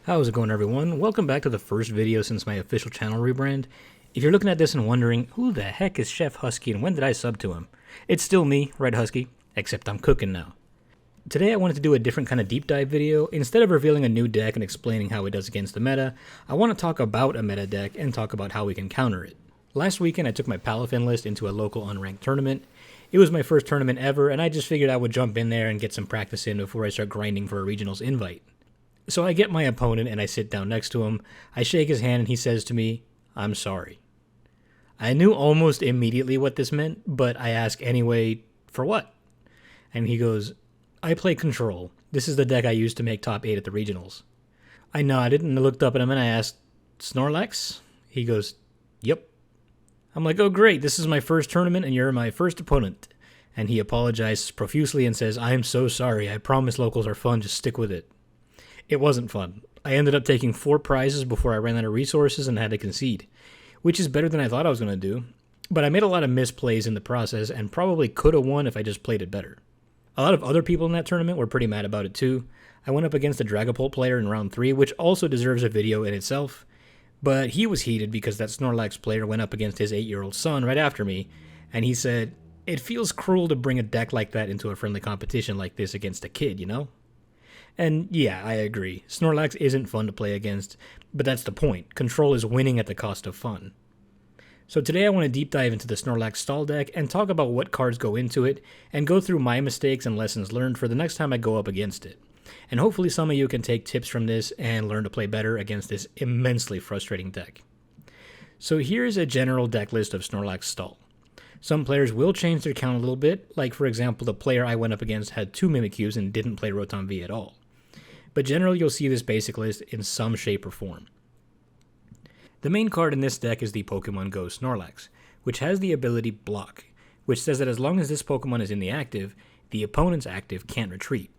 How's it going, everyone? Welcome back to the first video since my official channel rebrand. If you're looking at this and wondering, who the heck is Chef Husky and when did I sub to him? It's still me, Red Husky, except I'm cooking now. Today I wanted to do a different kind of deep dive video. Instead of revealing a new deck and explaining how it does against the meta, I want to talk about a meta deck and talk about how we can counter it. Last weekend I took my Palafin list into a local unranked tournament. It was my first tournament ever, and I just figured I would jump in there and get some practice in before I start grinding for a regionals invite. So I get my opponent and I sit down next to him. I shake his hand and he says to me, "I'm sorry." I knew almost immediately what this meant, but I ask anyway, "For what?" And he goes, "I play Control. This is the deck I used to make top 8 at the regionals." I nodded and I looked up at him and I asked, "SNORLAX?" He goes, "Yep." I'm like, "Oh great, this is my first tournament and you're my first opponent." And he apologizes profusely and says, "I am so sorry. I promise locals are fun. Just stick with it." It wasn't fun. I ended up taking 4 prizes before I ran out of resources and had to concede, which is better than I thought I was going to do, but I made a lot of misplays in the process and probably could have won if I just played it better. A lot of other people in that tournament were pretty mad about it too. I went up against a Dragapult player in round 3, which also deserves a video in itself, but he was heated because that Snorlax player went up against his 8-year-old son right after me, and he said, "It feels cruel to bring a deck like that into a friendly competition like this against a kid, you know?" And yeah, I agree. Snorlax isn't fun to play against, but that's the point. Control is winning at the cost of fun. So today I want to deep dive into the SNORLAX Stall deck and talk about what cards go into it, and go through my mistakes and lessons learned for the next time I go up against it. And hopefully some of you can take tips from this and learn to play better against this immensely frustrating deck. So here's a general deck list of SNORLAX Stall. Some players will change their count a little bit, like for example the player I went up against had 2 Mimikyus and didn't play Rotom V at all. But generally you'll see this basic list in some shape or form. The main card in this deck is the Pokemon Go Snorlax, which has the ability Block, which says that as long as this Pokemon is in the active, the opponent's active can't retreat.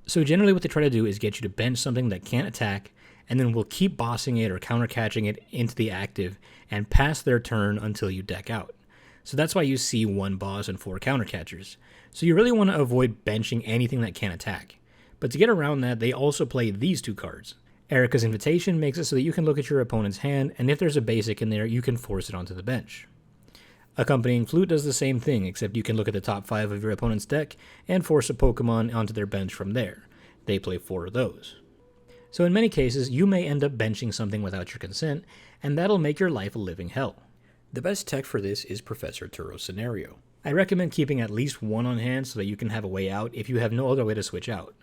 So generally what they try to do is get you to bench something that can't attack, and then will keep bossing it or counter-catching it into the active and pass their turn until you deck out. So that's why you see 1 boss and 4 counter-catchers. So you really want to avoid benching anything that can't attack. But to get around that, they also play these 2 cards. Erica's Invitation makes it so that you can look at your opponent's hand, and if there's a basic in there, you can force it onto the bench. Accompanying Flute does the same thing, except you can look at the top 5 of your opponent's deck and force a Pokemon onto their bench from there. They play 4 of those. So in many cases, you may end up benching something without your consent, and that'll make your life a living hell. The best tech for this is Professor Turo's Scenario. I recommend keeping at least 1 on hand so that you can have a way out if you have no other way to switch out.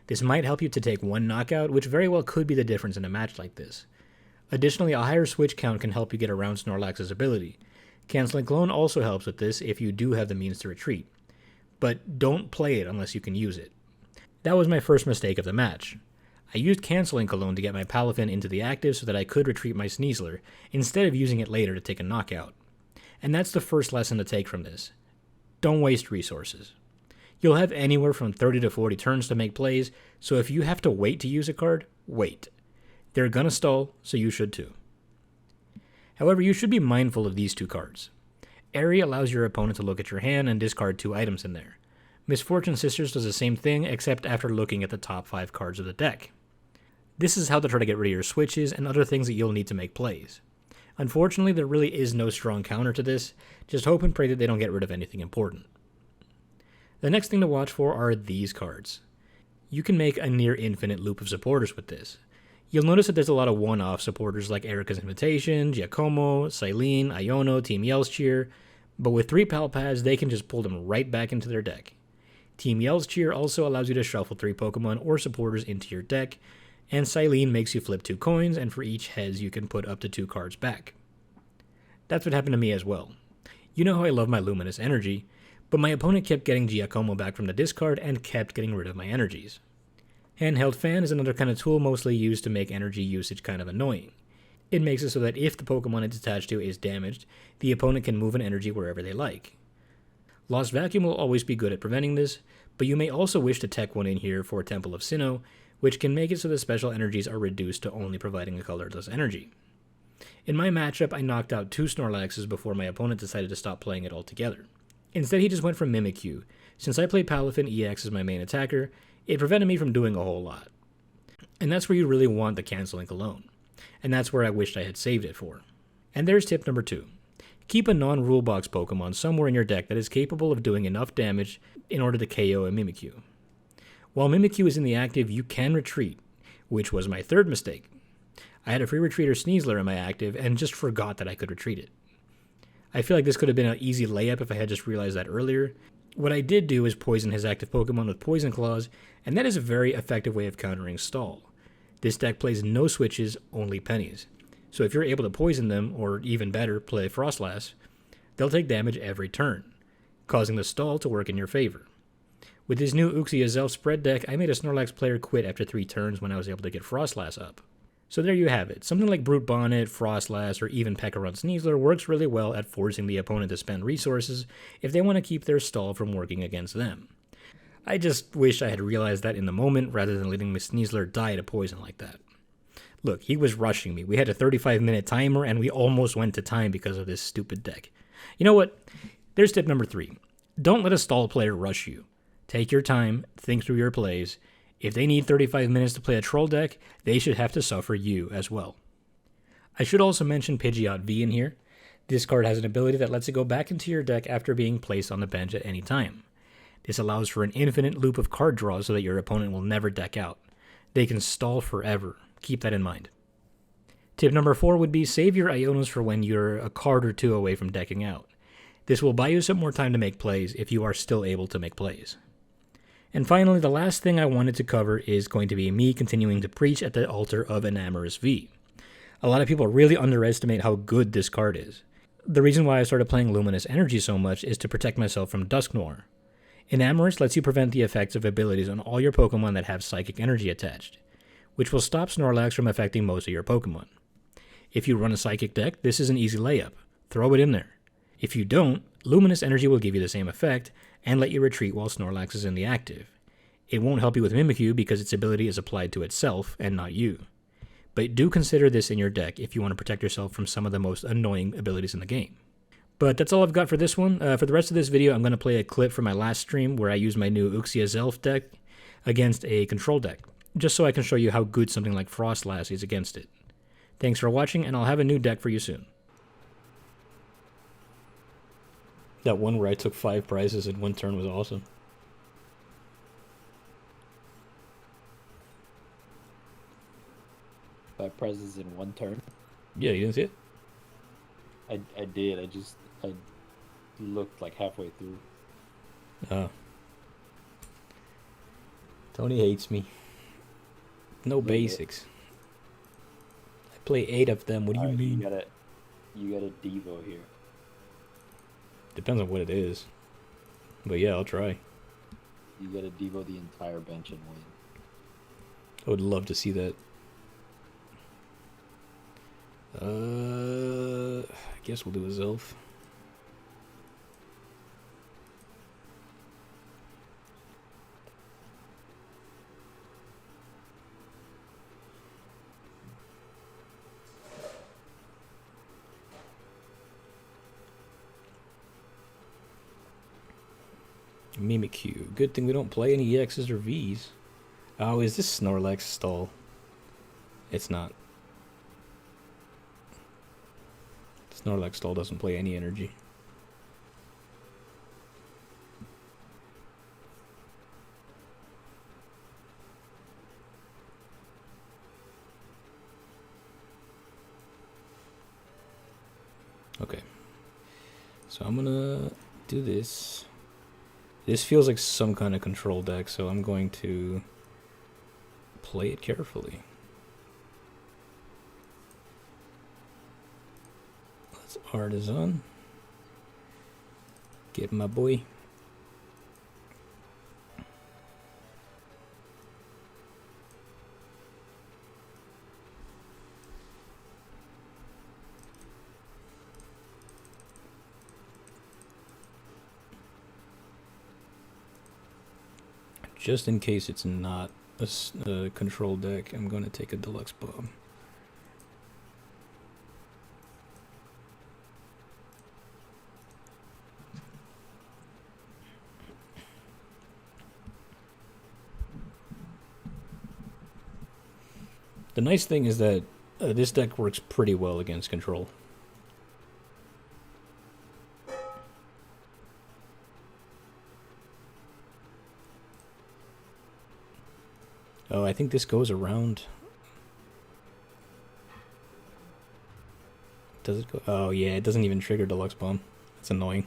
This might help you to take 1 knockout, which very well could be the difference in a match like this. Additionally, a higher switch count can help you get around Snorlax's ability. Canceling Clone also helps with this if you do have the means to retreat. But don't play it unless you can use it. That was my first mistake of the match. I used Canceling Cologne to get my Palafin into the active so that I could retreat my Sneasler, instead of using it later to take a knockout. And that's the first lesson to take from this. Don't waste resources. You'll have anywhere from 30 to 40 turns to make plays, so if you have to wait to use a card, wait. They're gonna stall, so you should too. However, you should be mindful of these 2 cards. Airy allows your opponent to look at your hand and discard 2 items in there. Misfortune Sisters does the same thing, except after looking at the top 5 cards of the deck. This is how to try to get rid of your switches and other things that you'll need to make plays. Unfortunately, there really is no strong counter to this. Just hope and pray that they don't get rid of anything important. The next thing to watch for are these cards. You can make a near infinite loop of supporters with this. You'll notice that there's a lot of one-off supporters like Erica's Invitation, Giacomo, Silene, Iono, Team Yell's Cheer, but with 3 Pal Pads, they can just pull them right back into their deck. Team Yell's Cheer also allows you to shuffle 3 Pokemon or supporters into your deck, and Silene makes you flip 2 coins, and for each heads you can put up to 2 cards back. That's what happened to me as well. You know how I love my Luminous Energy, but my opponent kept getting Giacomo back from the discard and kept getting rid of my energies. Handheld Fan is another kind of tool mostly used to make energy usage kind of annoying. It makes it so that if the Pokemon it's attached to is damaged, the opponent can move an energy wherever they like. Lost Vacuum will always be good at preventing this, but you may also wish to tech 1 in here for Temple of Sinnoh, which can make it so the special energies are reduced to only providing a colorless energy. In my matchup, I knocked out 2 Snorlaxes before my opponent decided to stop playing it altogether. Instead, he just went for Mimikyu. Since I play Palafin EX as my main attacker, it prevented me from doing a whole lot. And that's where you really want the Cancel Link alone. And that's where I wished I had saved it for. And there's tip number 2. Keep a non-rule box Pokemon somewhere in your deck that is capable of doing enough damage in order to KO a Mimikyu. While Mimikyu is in the active, you can retreat, which was my third mistake. I had a free retreater Sneasler in my active and just forgot that I could retreat it. I feel like this could have been an easy layup if I had just realized that earlier. What I did do is poison his active Pokemon with Poison Claws, and that is a very effective way of countering Stall. This deck plays no switches, only pennies. So if you're able to poison them, or even better, play Frostlass, they'll take damage every turn, causing the Stall to work in your favor. With this new Uxie Azelf spread deck, I made a Snorlax player quit after 3 turns when I was able to get Frostlass up. So there you have it. Something like Brute Bonnet, Frostlass, or even Pekka Sneasler works really well at forcing the opponent to spend resources if they want to keep their Stall from working against them. I just wish I had realized that in the moment rather than letting my Sneasler die to poison like that. Look, he was rushing me. We had a 35-minute timer and we almost went to time because of this stupid deck. You know what? There's tip number 3. Don't let a Stall player rush you. Take your time, think through your plays. If they need 35 minutes to play a troll deck, they should have to suffer you as well. I should also mention Pidgeot V in here. This card has an ability that lets it go back into your deck after being placed on the bench at any time. This allows for an infinite loop of card draws so that your opponent will never deck out. They can stall forever. Keep that in mind. Tip number 4 would be save your Ionos for when you're a card or 2 away from decking out. This will buy you some more time to make plays if you are still able to make plays. And finally, the last thing I wanted to cover is going to be me continuing to preach at the altar of Enamorous V. A lot of people really underestimate how good this card is. The reason why I started playing Luminous Energy so much is to protect myself from Dusk Noir. Enamorous lets you prevent the effects of abilities on all your Pokemon that have Psychic Energy attached, which will stop Snorlax from affecting most of your Pokemon. If you run a Psychic deck, this is an easy layup. Throw it in there. If you don't, Luminous Energy will give you the same effect, and let you retreat while Snorlax is in the active. It won't help you with Mimikyu because its ability is applied to itself and not you. But do consider this in your deck if you want to protect yourself from some of the most annoying abilities in the game. But that's all I've got for this one. For the rest of this video, I'm going to play a clip from my last stream where I used my new Uxie Azelf deck against a control deck, just so I can show you how good something like Frostlass is against it. Thanks for watching, and I'll have a new deck for you soon. That one where I took 5 prizes in 1 turn was awesome. Five prizes in 1 turn? Yeah, you didn't see it? I did. I looked like halfway through. Oh. Tony hates me. No basics. I play 8 of them. What do you mean? You got a Devo here. Depends on what it is. But yeah, I'll try. You got to Devo the entire bench and win. I would love to see that. I guess we'll do a Zelf. Mimikyu. Good thing we don't play any EXs or Vs. Oh, is this Snorlax Stall? It's not. Snorlax Stall doesn't play any energy. Okay. So I'm gonna do this. This feels like some kind of control deck, so I'm going to play it carefully. Let's Artisan. Get my boy. Just in case it's not a control deck, I'm going to take a Deluxe Bomb. The nice thing is that this deck works pretty well against control. Oh, I think this goes around. Does it go? Oh, yeah, it doesn't even trigger Deluxe Bomb. That's annoying.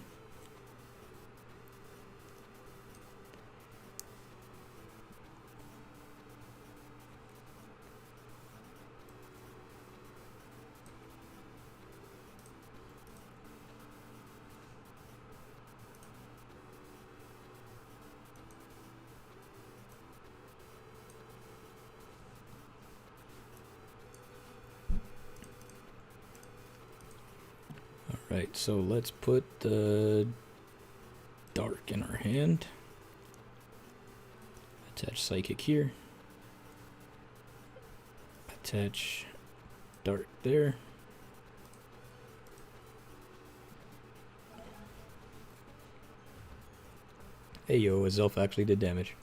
Alright, so let's put the Dark in our hand. Attach Psychic here. Attach Dark there. Hey yo, Zelf actually did damage.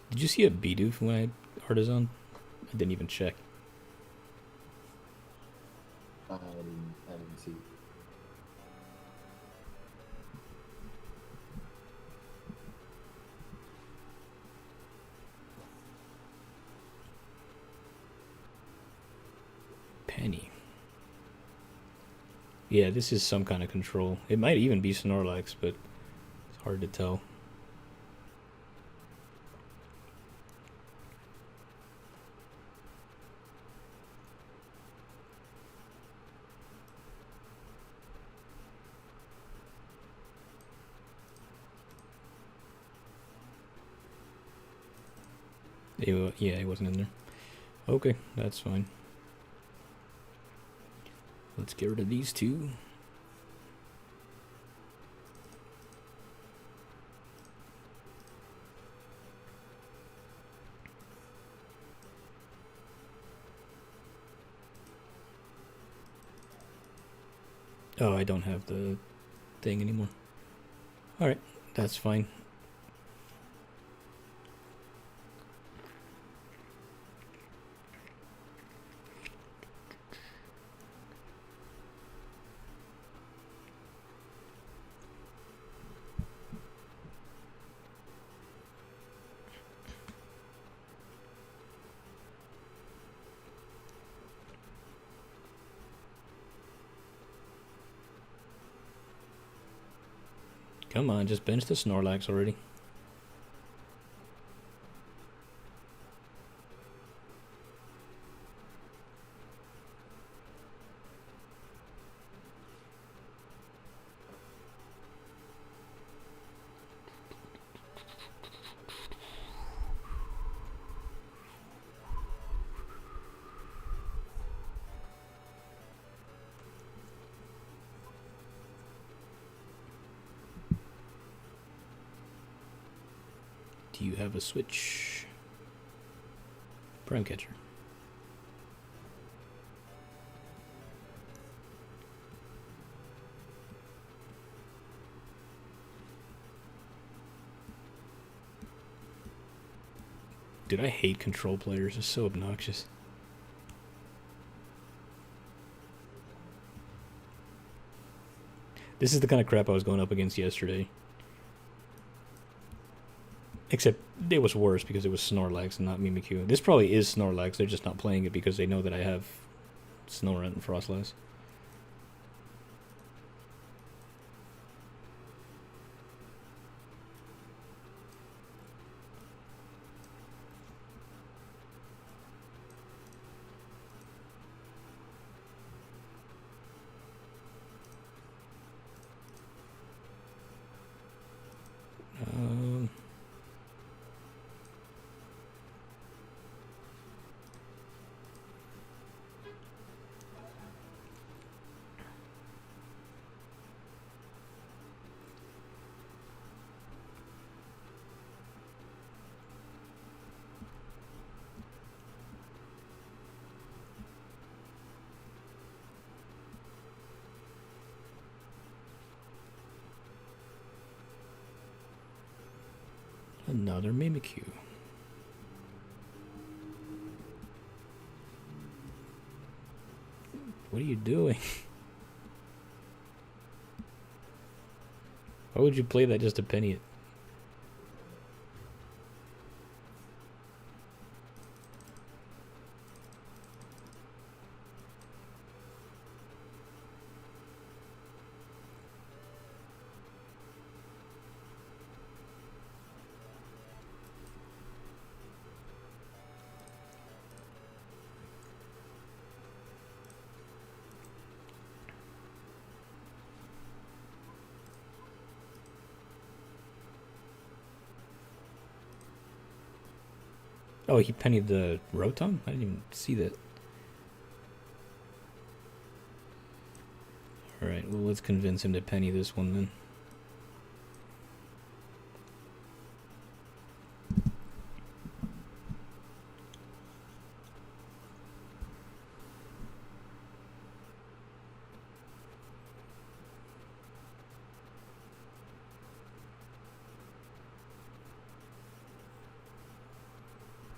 Did you see a Bidoof when I had Artisan? I didn't even check. I didn't see. Penny. Yeah, this is some kind of control. It might even be Snorlax, but it's hard to tell. Yeah, he wasn't in there. Okay, that's fine. Let's get rid of these two. Oh, I don't have the thing anymore. Alright, that's fine. Come on, just bench the Snorlax already. Do you have a switch? Prime Catcher. Dude, I hate control players. They're so obnoxious. This is the kind of crap I was going up against yesterday. Except it was worse because it was Snorlax and not Mimikyu. This probably is Snorlax. They're just not playing it because they know that I have Snorunt and Frostlass. Another Mimikyu. What are you doing? Why would you play that just to penny it? Oh, he pennied the Rotom? I didn't even see that. Alright, well, let's convince him to penny this one then.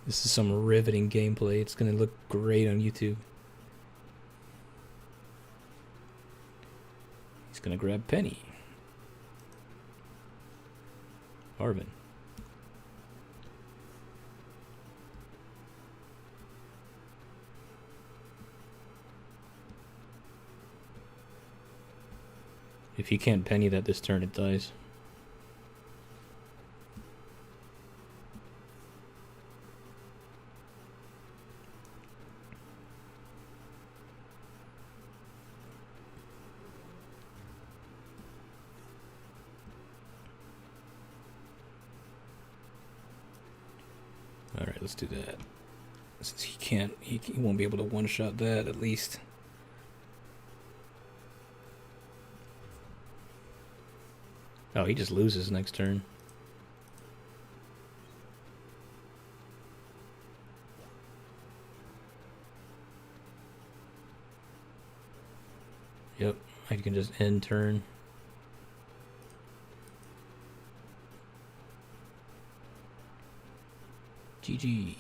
This is some riveting gameplay. It's gonna look great on YouTube. He's gonna grab Penny. Arvin. If he can't penny that this turn, it dies. Alright, let's do that. Since he can't, he won't be able to one-shot that, at least. Oh, he just loses next turn. Yep, I can just end turn. GG.